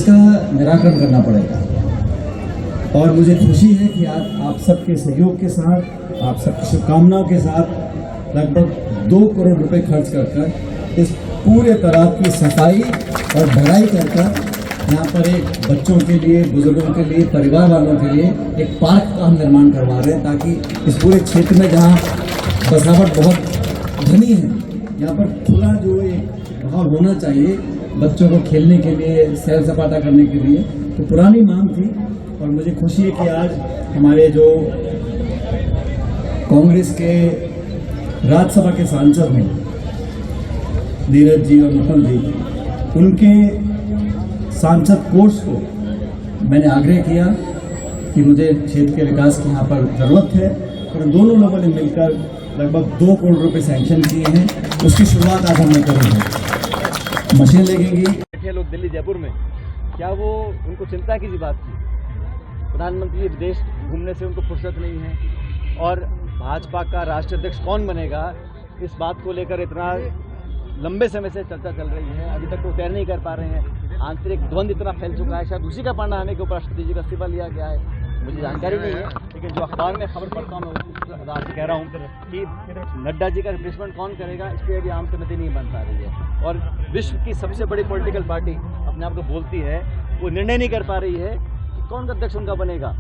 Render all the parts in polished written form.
इसका निराकरण करना पड़ेगा। और मुझे खुशी है कि आज आप सबके सहयोग के साथ, आप सबकी शुभकामनाओं के साथ लगभग 2 करोड़ रुपए खर्च कर इस पूरे तालाब की सफाई और भराई कर यहाँ पर एक बच्चों के लिए, बुजुर्गों के लिए, परिवार वालों के लिए एक पार्क का हम निर्माण करवा रहे हैं, ताकि इस पूरे क्षेत्र में जहाँ बसावट बहुत घनी है, यहाँ पर खुला जो एक माहौल होना चाहिए बच्चों को खेलने के लिए, सैर सपाटा करने के लिए, तो पुरानी मांग थी। और मुझे खुशी है कि आज हमारे जो कांग्रेस के राज्यसभा के सांसद हैं नीरज जी और मुकुल जी, उनके सांसद कोष को मैंने आग्रह किया कि मुझे क्षेत्र के विकास की यहाँ पर ज़रूरत है, और दोनों लोगों ने मिलकर लगभग 2 करोड़ रुपए सैंक्शन किए हैं। उसकी शुरुआत आज हमने करी है। मशीन लगेंगी। लोग दिल्ली जयपुर में, क्या वो उनको चिंता किसी बात की? प्रधानमंत्री विदेश घूमने से उनको फुर्सत नहीं है, और भाजपा का राष्ट्रीय अध्यक्ष कौन बनेगा, इस बात को लेकर इतना लंबे समय से चर्चा चल रही है। अभी तक वो तय नहीं कर पा रहे हैं। आंतरिक द्वंद्व इतना फैल चुका है, शायद उसी का परिणाम है कि उपराष्ट्रपति जी का इस्तीफा लिया गया है। मुझे जानकारी नहीं है, लेकिन जो अखबार में खबर पढ़ता हूँ मैं उस आधार से कह रहा हूँ कि नड्डा जी का रिप्लेसमेंट कौन करेगा, इस पर अभी आम सहमति नहीं बन पा रही है। और विश्व की सबसे बड़ी पॉलिटिकल पार्टी अपने आप को बोलती है, वो निर्णय नहीं कर पा रही है कि कौन का अध्यक्ष उनका बनेगा।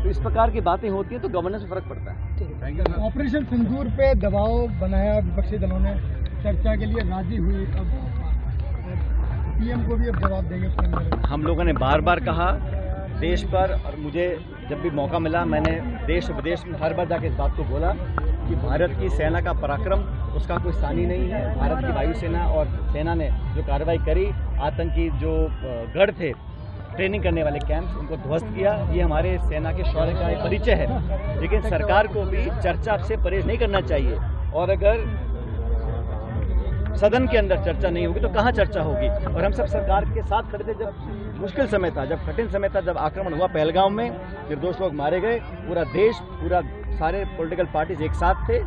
तो इस प्रकार की बातें होती हैं तो गवर्नेंस में फर्क पड़ता है। ऑपरेशन सिंदूर पे दबाव बनाया विपक्षी दलों ने, चर्चा के लिए राजी हुई, अब पीएम को भी अब जवाब देंगे उसके अंदर। हम लोगों ने बार बार कहा देश पर, और मुझे जब भी मौका मिला मैंने देश और विदेश में हर बार जाके इस बात को बोला कि भारत की सेना का पराक्रम, उसका कोई सानी नहीं है। भारत की वायुसेना और सेना ने जो कार्रवाई करी, आतंकी जो गढ़ थे, ट्रेनिंग करने वाले कैंप्स, उनको ध्वस्त किया, ये हमारे सेना के शौर्य का एक परिचय है। लेकिन सरकार को भी चर्चा से परहेज नहीं करना चाहिए, और अगर सदन के अंदर चर्चा नहीं होगी तो कहाँ चर्चा होगी। और हम सब सरकार के साथ खड़े थे जब मुश्किल समय था, जब कठिन समय था, जब आक्रमण हुआ पहलगाम में, निर्दोष लोग मारे गए, पूरा देश, पूरा सारे पॉलिटिकल पार्टीज एक साथ थे,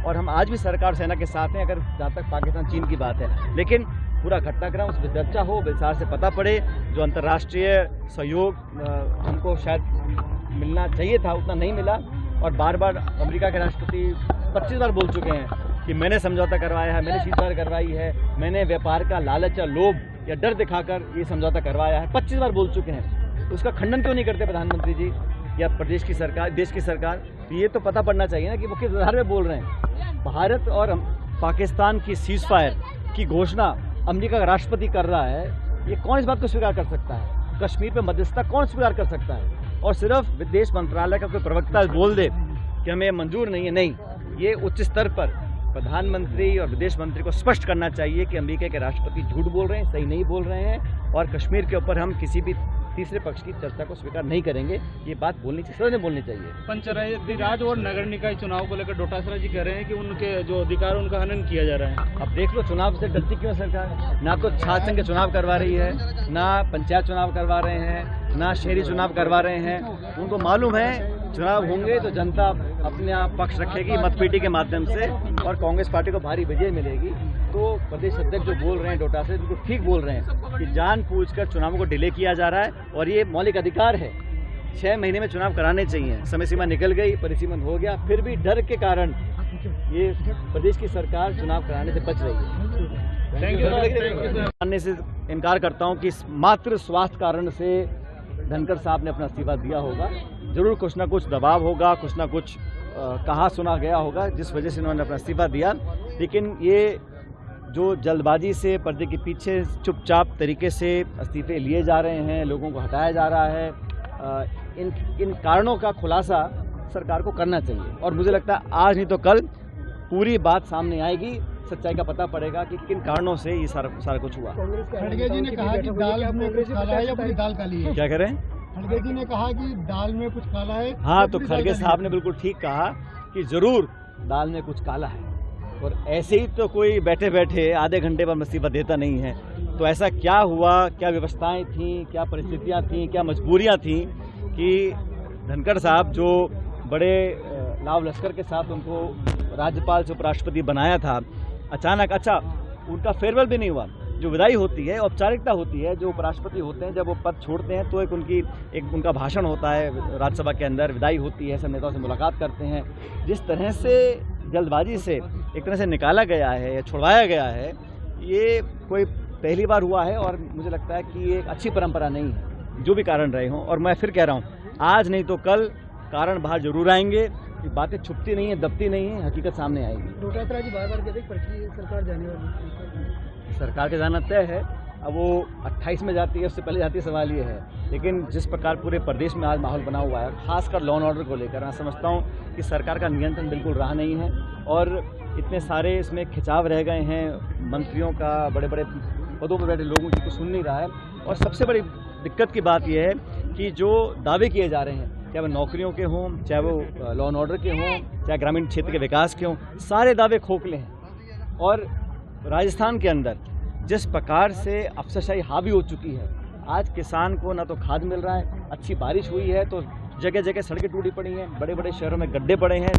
और हम आज भी सरकार सेना के साथ हैं, अगर जहाँ तक पाकिस्तान चीन की बात है। लेकिन पूरा घटनाक्रम उस पर चर्चा हो, विस्तार से पता पड़े, जो अंतर्राष्ट्रीय सहयोग हमको शायद मिलना चाहिए था उतना नहीं मिला। और बार बार अमेरिका के राष्ट्रपति 25 बार बोल चुके हैं कि मैंने समझौता करवाया है, मैंने सीजफायर करवाई है, मैंने व्यापार का लालच या लोभ या डर दिखाकर ये समझौता करवाया है, 25 बार बोल चुके हैं। तो उसका खंडन क्यों नहीं करते प्रधानमंत्री जी या प्रदेश की सरकार, देश की सरकार? तो ये तो पता पड़ना चाहिए ना कि वो किस आधार में बोल रहे हैं। भारत और पाकिस्तान की सीजफायर की घोषणा अमेरिका का राष्ट्रपति कर रहा है, ये कौन इस बात को स्वीकार कर सकता है? कश्मीर पे मध्यस्थता कौन स्वीकार कर सकता है? और सिर्फ विदेश मंत्रालय का कोई प्रवक्ता बोल दे कि हमें मंजूर नहीं है, नहीं, ये उच्च स्तर पर प्रधानमंत्री और विदेश मंत्री को स्पष्ट करना चाहिए कि अमेरिका के राष्ट्रपति झूठ बोल रहे हैं, सही नहीं बोल रहे हैं, और कश्मीर के ऊपर हम किसी भी तीसरे पक्ष की चर्चा को स्वीकार नहीं करेंगे। ये बात बोलनी चाहिए, सर ने बोलनी चाहिए। पंचायती राज और नगर निकाय चुनाव को लेकर डोटासरा जी कह रहे हैं कि उनके जो अधिकार उनका हनन किया जा रहा है। अब देख लो, चुनाव से डरती क्यों सरकार? ना तो छात्र संघ के चुनाव करवा रही है, ना पंचायत चुनाव करवा रहे हैं, ना शहरी चुनाव करवा रहे हैं। उनको मालूम है चुनाव होंगे तो जनता अपने आप पक्ष रखेगी मतपेटी के माध्यम से, और कांग्रेस पार्टी को भारी विजय मिलेगी। तो प्रदेश अध्यक्ष जो बोल रहे हैं डोटासरा जी, बिल्कुल ठीक बोल रहे हैं कि जानबूझकर चुनावों को डिले किया जा रहा है, और ये मौलिक अधिकार है। 6 महीने में चुनाव कराने चाहिए, समय सीमा निकल गई, परिसीमन हो गया, फिर भी डर के कारण ये प्रदेश की सरकार चुनाव कराने से बच रही है। मानने से इनकार करता हूँ कि मात्र स्वास्थ्य कारण से धनखड़ साहब ने अपना इस्तीफा दिया होगा। जरूर कुछ ना कुछ दबाव होगा, कुछ ना कुछ कहा सुना गया होगा जिस वजह से उन्होंने अपना इस्तीफा दिया। लेकिन ये जो जल्दबाजी से पर्दे के पीछे चुपचाप तरीके से इस्तीफे लिए जा रहे हैं, लोगों को हटाया जा रहा है, इन कारणों का खुलासा सरकार को करना चाहिए। और मुझे लगता है आज नहीं तो कल पूरी बात सामने आएगी, सच्चाई का पता पड़ेगा कि किन कारणों से ये सारा कुछ हुआ। खड़गे जी ने कहा कि दाल में कुछ काला है या पूरी दाल काली है? क्या कह रहे हैं? खड़गे जी ने कहा कि दाल में कुछ काला है। हाँ, तो खड़गे साहब ने बिल्कुल ठीक कहा कि जरूर दाल में कुछ काला है, और ऐसे ही तो कोई बैठे बैठे आधे घंटे पर इस्तीफा देता नहीं है। तो ऐसा क्या हुआ, क्या व्यवस्थाएं थीं, क्या परिस्थितियां थीं, क्या मजबूरियां थीं कि धनखड़ साहब जो बड़े लाव लश्कर के साथ उनको राज्यपाल से उपराष्ट्रपति बनाया था, अचानक, अच्छा उनका फेयरवेल भी नहीं हुआ, जो विदाई होती है औपचारिकता होती है, जो उपराष्ट्रपति होते हैं जब वो पद छोड़ते हैं तो एक उनका भाषण होता है राज्यसभा के अंदर, विदाई होती है, सब नेताओं से मुलाकात करते हैं। जिस तरह से जल्दबाजी से एक तरह से निकाला गया है या छुड़वाया गया है, ये कोई पहली बार हुआ है और मुझे लगता है कि ये एक अच्छी परंपरा नहीं है, जो भी कारण रहे हों। और मैं फिर कह रहा हूँ, आज नहीं तो कल कारण बाहर जरूर आएंगे। ये बातें छुपती नहीं है, दबती नहीं है, हकीकत सामने आएगी। डोटासरा जी बार-बार कहते हैं पर्ची सरकार जाने वाली, सरकार का जाना तय है। अब वो 28 में जाती है, उससे पहले जाती है, सवाल ये है। लेकिन जिस प्रकार पूरे प्रदेश में आज माहौल बना हुआ है, खासकर लॉ एंड ऑर्डर को लेकर, मैं समझता हूँ कि सरकार का नियंत्रण बिल्कुल रहा नहीं है और इतने सारे इसमें खिंचाव रह गए हैं मंत्रियों का, बड़े बड़े पदों पर बैठे लोगों की, को सुन नहीं रहा है। और सबसे बड़ी दिक्कत की बात यह है कि जो दावे किए जा रहे हैं, चाहे वो नौकरियों के हों, चाहे वो लॉ एंड ऑर्डर के हों, चाहे ग्रामीण क्षेत्र के विकास के हों, सारे दावे खोखले हैं। और राजस्थान के अंदर जिस प्रकार से अफसरशाही हावी हो चुकी है, आज किसान को ना तो खाद मिल रहा है, अच्छी बारिश हुई है तो जगह जगह सड़कें टूटी पड़ी हैं, बड़े बड़े शहरों में गड्ढे पड़े हैं,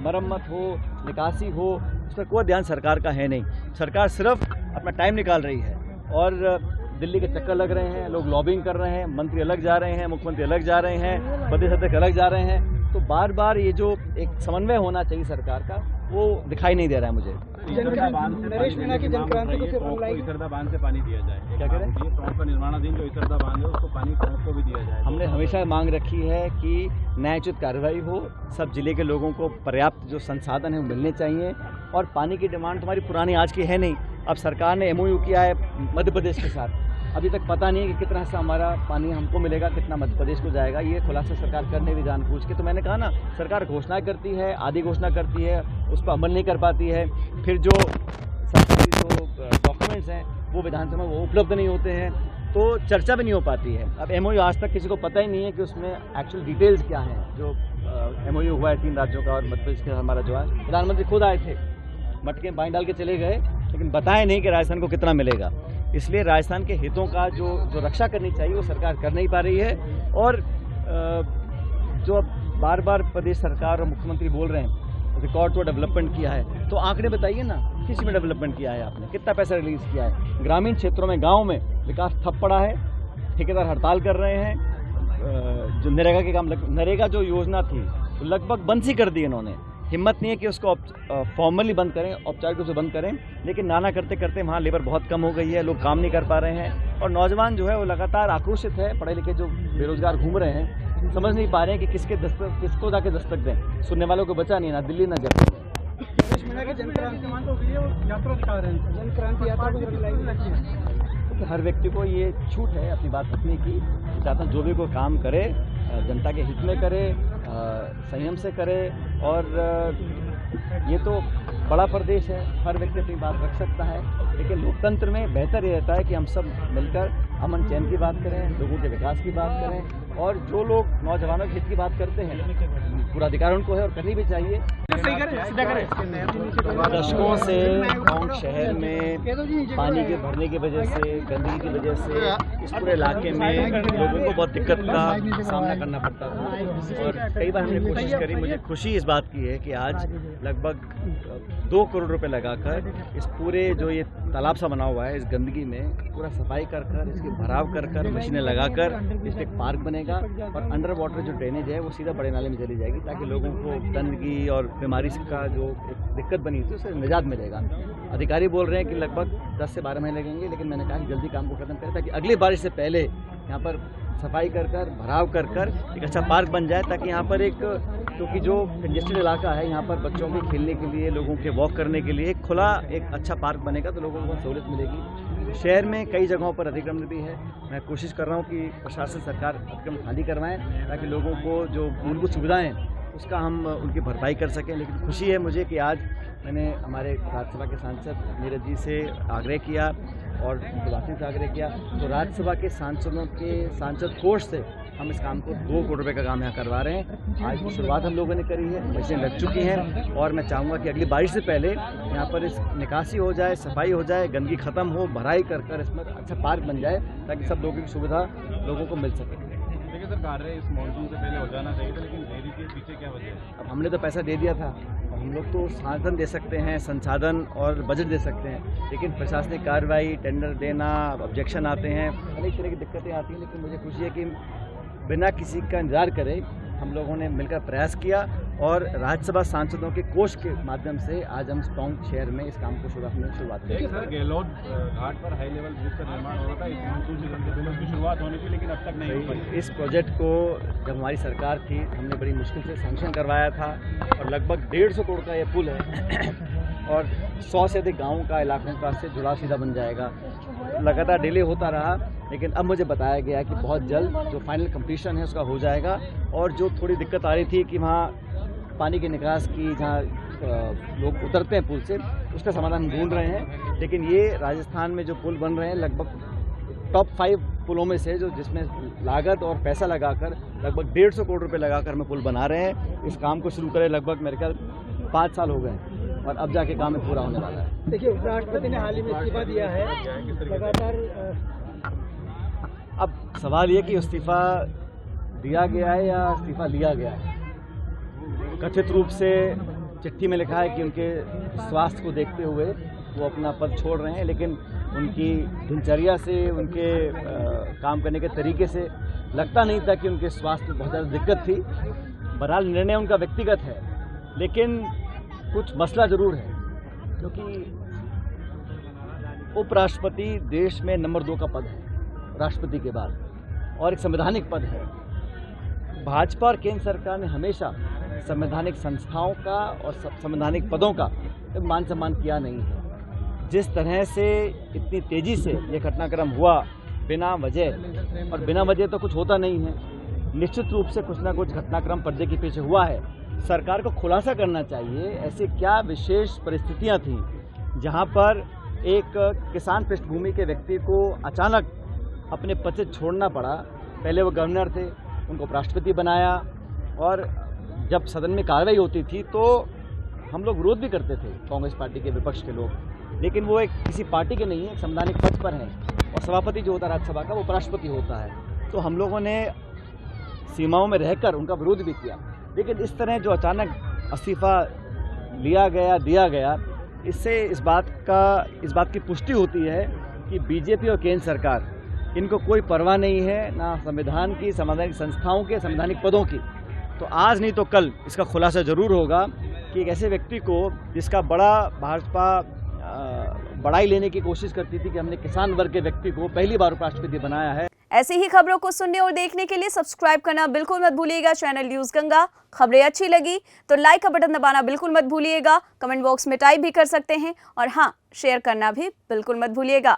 मरम्मत हो, निकासी हो, उस पर कोई ध्यान सरकार का है नहीं। सरकार सिर्फ अपना टाइम निकाल रही है और दिल्ली के चक्कर लग रहे हैं, लोग लॉबिंग कर रहे हैं, मंत्री अलग जा रहे हैं, मुख्यमंत्री अलग जा रहे हैं, प्रदेश अध्यक्ष अलग जा रहे हैं। तो बार बार ये जो एक समन्वय होना चाहिए सरकार का, वो दिखाई नहीं दे रहा है मुझे। नरेश मीणा की जनक्रांति को इसरदा बांध से पानी दिया जाए। क्या कह रहे हैं? ये टोंक का निर्माणाधीन जो इसरदा बांध है उसको पानी टोंक को भी दिया जाए। हमने हमेशा मांग रखी है कि न्यायोचित कार्रवाई हो, सब जिले के लोगों को पर्याप्त जो संसाधन है वो मिलने चाहिए। और पानी की डिमांड तुम्हारी पुरानी आज की है नहीं। अब सरकार ने MOU किया है मध्य प्रदेश के साथ, अभी तक पता नहीं कि कितना हिस्सा हमारा पानी हमको मिलेगा, कितना मध्य प्रदेश को जाएगा। ये खुलासा सरकार करने भी जानबूझ के। तो मैंने कहा ना, सरकार घोषणा करती है, आधी घोषणा करती है, उस पर अमल नहीं कर पाती है। फिर जो सरकारी जो डॉक्यूमेंट्स हैं वो विधानसभा में वो उपलब्ध नहीं होते हैं, तो चर्चा भी नहीं हो पाती है। अब MOU आज तक किसी को पता ही नहीं है कि उसमें एक्चुअल डिटेल्स क्या हैं। जो MOU हुआ है 3 राज्यों का और मध्य प्रदेश का हमारा जो है, प्रधानमंत्री खुद आए थे, मटके बाई डाल के चले गए, लेकिन बताया नहीं कि राजस्थान को कितना मिलेगा। इसलिए राजस्थान के हितों का जो रक्षा करनी चाहिए वो सरकार कर नहीं पा रही है। और जो बार बार प्रदेश सरकार और मुख्यमंत्री बोल रहे हैं रिकॉर्ड तो डेवलपमेंट किया है, तो आंकड़े बताइए ना, किस में डेवलपमेंट किया है आपने, कितना पैसा रिलीज किया है। ग्रामीण क्षेत्रों में, गाँव में विकास ठप पड़ा है, ठेकेदार हड़ताल कर रहे हैं। जो नरेगा के काम, नरेगा जो योजना थी लगभग बंद सी कर दी इन्होंने। हिम्मत नहीं है कि उसको फॉर्मली बंद करें, औपचारिक रूप से बंद करें, लेकिन नाना करते करते वहाँ लेबर बहुत कम हो गई है, लोग काम नहीं कर पा रहे हैं। और नौजवान जो है वो लगातार आक्रोशित है, पढ़े लिखे जो बेरोजगार घूम रहे हैं, समझ नहीं पा रहे हैं कि किसको जाके दस्तक दें। सुनने वालों को बचा नहीं, ना दिल्ली ना जयपुर। नरेश मीणा की जनक्रांति यात्रा दिखा रहे हैं, जनक्रांति यात्रा को हर व्यक्ति को ये छूट है अपनी बात रखने की। चाहता हूँ जो भी कोई काम करे जनता के हित में करे, संयम से करे। और ये तो बड़ा प्रदेश है, हर व्यक्ति अपनी बात रख सकता है, लेकिन लोकतंत्र में बेहतर ये रहता है कि हम सब मिलकर अमन चैन की बात करें, लोगों के विकास की बात करें। और जो लोग नौजवानों के हित की बात करते हैं, पूरा अधिकार उनको है और करनी भी चाहिए। दशकों से टोंक शहर में पानी के भरने की वजह से, गंदगी की वजह से इस पूरे इलाके में लोगों को बहुत दिक्कत का सामना करना पड़ता था। और कई बार हमने कोशिश करी। मुझे खुशी इस बात की है कि आज लगभग 2 करोड़ रुपए लगाकर इस पूरे जो ये तालाब सा बना हुआ है, इस गंदगी में पूरा सफाई कर इसकी भराव कर मशीनें लगाकर इस पर एक पार्क बनेगा। और अंडर वाटर जो ड्रेनेज है वो सीधा बड़े नाले में चली जाएगी, ताकि लोगों को गंदगी और बीमारी का जो एक दिक्कत बनी थी उससे निजात मिलेगा। अधिकारी बोल रहे हैं कि लगभग 10 से 12 महीने लगेंगे, लेकिन मैंने कहा कि जल्दी काम को खत्म करें ताकि अगली बारिश से पहले यहाँ पर सफाई कर भराव कर एक अच्छा पार्क बन जाए, ताकि यहाँ पर एक, क्योंकि जो कंजेस्टेड इलाका है, यहाँ पर बच्चों के खेलने के लिए, लोगों के वॉक करने के लिए खुला एक अच्छा पार्क बनेगा तो लोगों को सहूलियत मिलेगी। शहर में कई जगहों पर अतिक्रमण भी है। मैं कोशिश कर रहा हूँ कि प्रशासन, सरकार अतिक्रमण खाली करवाएं, ताकि लोगों को जो मूलभूत सुविधाएं उसका हम उनकी भरपाई कर सकें। लेकिन खुशी है मुझे कि आज मैंने हमारे राज्यसभा के सांसद नीरज जी से आग्रह किया और गुलाटी से आग्रह किया, तो राज्यसभा के सांसदों के सांसद कोष से हम इस काम को 2 करोड़ रुपए का काम यहाँ करवा रहे हैं। आज की शुरुआत हम लोगों ने करी है, मशीनें लग चुकी हैं और मैं चाहूँगा कि अगली बारिश से पहले यहाँ पर इस निकासी हो जाए, सफाई हो जाए, गंदगी खत्म हो, भराई कर इसमें अच्छा पार्क बन जाए, ताकि सब लोगों की सुविधा लोगों को मिल सके। कि सर कार्य इस मॉनसून से पहले हो जाना चाहिए था, लेकिन देरी के पीछे क्या वजह है? अब हमने तो पैसा दे दिया था, अब हम लोग तो साधन दे सकते हैं, संसाधन और बजट दे सकते हैं, लेकिन प्रशासनिक कार्रवाई, टेंडर देना, ऑब्जेक्शन आते हैं, अनेक तरह की दिक्कतें आती हैं। लेकिन मुझे खुशी है कि बिना किसी का इंतजार करे हम लोगों ने मिलकर प्रयास किया और राज्यसभा सांसदों के कोष के माध्यम से आज हम टोंक शहर में इस काम को शुरुआत करेंगे। सर गहलोत घाट पर हाई लेवल ब्रिज का निर्माण हो रहा था, इस मॉनसून सीजन से पहले उसकी शुरुआत होनी थी, लेकिन अब तक नहीं हो पाई। इस प्रोजेक्ट को जब हमारी सरकार थी हमने बड़ी मुश्किल से सैंक्शन करवाया था और लगभग 150 करोड़ का ये पुल है और 100 से अधिक गाँव का इलाकों का से जुड़ा सीधा बन जाएगा। लगातार डिले होता रहा, लेकिन अब मुझे बताया गया कि बहुत जल्द जो फाइनल कंप्लीशन है उसका हो जाएगा। और जो थोड़ी दिक्कत आ रही थी कि वहाँ पानी के निकास की जहाँ लोग उतरते हैं पुल से, उसका समाधान ढूंढ रहे हैं। लेकिन ये राजस्थान में जो पुल बन रहे हैं लगभग टॉप 5 पुलों में से, जो जिसमें लागत और पैसा लगाकर लगभग 150 करोड़ रुपए लगाकर हम पुल बना रहे हैं। इस काम को शुरू करें लगभग मेरे ख्याल 5 साल हो गए और अब जाके काम पूरा होने वाला है। देखिए, उपराष्ट्रपति ने हाल ही में इस्तीफा दिया है, लगातार अब सवाल ये कि इस्तीफा दिया गया है या इस्तीफा लिया गया है। कथित रूप से चिट्ठी में लिखा है कि उनके स्वास्थ्य को देखते हुए वो अपना पद छोड़ रहे हैं, लेकिन उनकी दिनचर्या से, उनके काम करने के तरीके से लगता नहीं था कि उनके स्वास्थ्य में बहुत ज़्यादा दिक्कत थी। बहरहाल निर्णय उनका व्यक्तिगत है, लेकिन कुछ मसला ज़रूर है, क्योंकि उपराष्ट्रपति देश में नंबर 2 का पद है राष्ट्रपति के बाद और एक संवैधानिक पद है। भाजपा और केंद्र सरकार ने हमेशा संवैधानिक संस्थाओं का और संवैधानिक पदों का मान सम्मान किया नहीं है। जिस तरह से इतनी तेजी से ये घटनाक्रम हुआ बिना वजह, और बिना वजह तो कुछ होता नहीं है, निश्चित रूप से कुछ ना कुछ घटनाक्रम पर्दे के पीछे हुआ है। सरकार को खुलासा करना चाहिए ऐसी क्या विशेष परिस्थितियां थीं जहां पर एक किसान पृष्ठभूमि के व्यक्ति को अचानक अपने पद से छोड़ना पड़ा। पहले वो गवर्नर थे, उनको राष्ट्रपति बनाया और जब सदन में कार्रवाई होती थी तो हम लोग विरोध भी करते थे, कांग्रेस पार्टी के विपक्ष के लोग, लेकिन वो एक किसी पार्टी के नहीं है, एक संवैधानिक पद पर है और सभापति जो होता है राज्यसभा का वो उपराष्ट्रपति होता है। तो हम लोगों ने सीमाओं में रहकर उनका विरोध भी किया, लेकिन इस तरह जो अचानक इस्तीफा लिया गया, दिया गया, इससे इस बात की पुष्टि होती है कि बीजेपी और केंद्र सरकार, इनको कोई परवाह नहीं है ना संविधान की, संवैधानिक संस्थाओं के, संवैधानिक पदों की। तो आज नहीं तो कल इसका खुलासा जरूर होगा कि एक ऐसे व्यक्ति को जिसका भाजपा बड़ाई लेने की कोशिश करती थी कि हमने किसान वर्ग के व्यक्ति को पहली बार उपराष्ट्रपति बनाया है। ऐसी ही खबरों को सुनने और देखने के लिए सब्सक्राइब करना बिल्कुल मत भूलिएगा चैनल न्यूज गंगा। खबरें अच्छी लगी तो लाइक का बटन दबाना बिल्कुल मत भूलिएगा, कमेंट बॉक्स में टाइप भी कर सकते हैं और हाँ, शेयर करना भी बिल्कुल मत भूलिएगा।